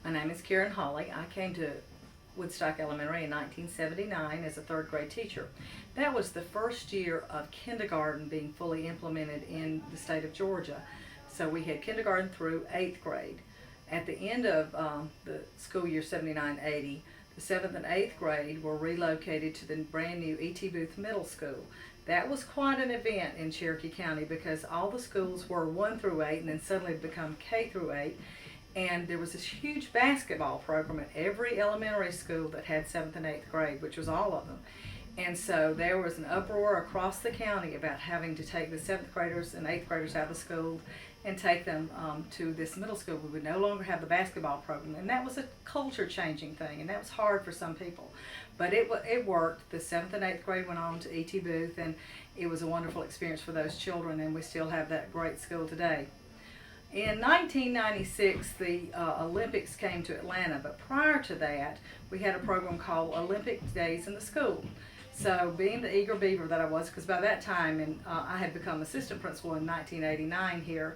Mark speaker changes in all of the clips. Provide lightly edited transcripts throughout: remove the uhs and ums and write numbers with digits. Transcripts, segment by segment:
Speaker 1: My name is Karen Hawley. I came to Woodstock Elementary in 1979 as a third grade teacher. That was the first year of kindergarten being fully implemented in the state of Georgia. So we had kindergarten through 8th grade. At the end of the school year 79-80, the 7th and 8th grade were relocated to the brand new E.T. Booth Middle School. That was quite an event in Cherokee County because all the schools were 1 through 8 and then suddenly become K through 8. And there was this huge basketball program at every elementary school that had 7th and 8th grade, which was all of them. And so there was an uproar across the county about having to take the 7th graders and 8th graders out of the school and take them to this middle school. We would no longer have the basketball program. And that was a culture changing thing, and that was hard for some people. But it worked. The 7th and 8th grade went on to E.T. Booth, and it was a wonderful experience for those children, and we still have that great school today. In 1996, the Olympics came to Atlanta, but prior to that, we had a program called Olympic Days in the School. So being the eager beaver that I was, because by that time I had become assistant principal in 1989 here,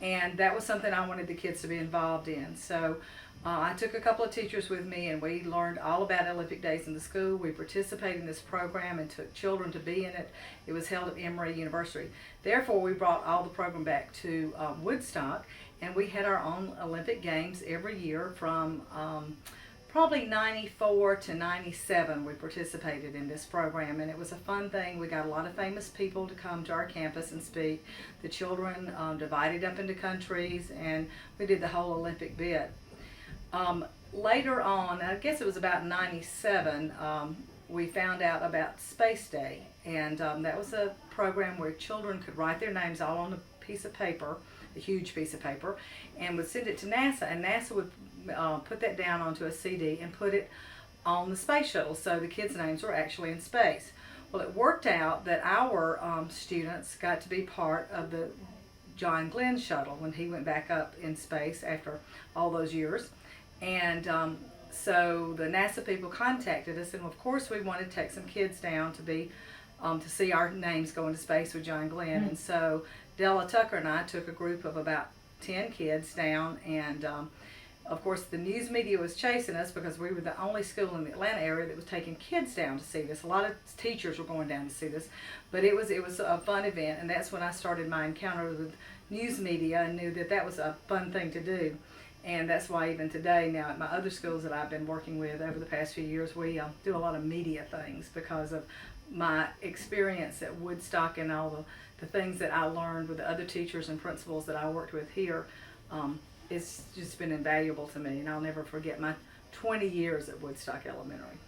Speaker 1: and that was something I wanted the kids to be involved in. So I took a couple of teachers with me, and we learned all about Olympic Days in the School. We participated in this program and took children to be in it. It was held at Emory University. Therefore, we brought all the program back to Woodstock, and we had our own Olympic Games every year from probably 94 to 97. We participated in this program, and it was a fun thing. We got a lot of famous people to come to our campus and speak. The children divided up into countries, and we did the whole Olympic bit. Later on, I guess it was about 97, we found out about Space Day, and that was a program where children could write their names all on a piece of paper, a huge piece of paper, and would send it to NASA, and NASA would put that down onto a CD and put it on the space shuttle, so the kids' names were actually in space. Well, it worked out that our students got to be part of the John Glenn shuttle when he went back up in space after all those years. And so the NASA people contacted us, and of course we wanted to take some kids down to be to see our names go into space with John Glenn. And so Della Tucker and I took a group of about 10 kids down, and of course the news media was chasing us because we were the only school in the Atlanta area that was taking kids down to see this. A lot of teachers were going down to see this, but it was a fun event, and that's when I started my encounter with news media and knew that that was a fun thing to do. And that's why even today, now at my other schools that I've been working with over the past few years, we do a lot of media things because of my experience at Woodstock and all the things that I learned with the other teachers and principals that I worked with here. It's just been invaluable to me, and I'll never forget my 20 years at Woodstock Elementary.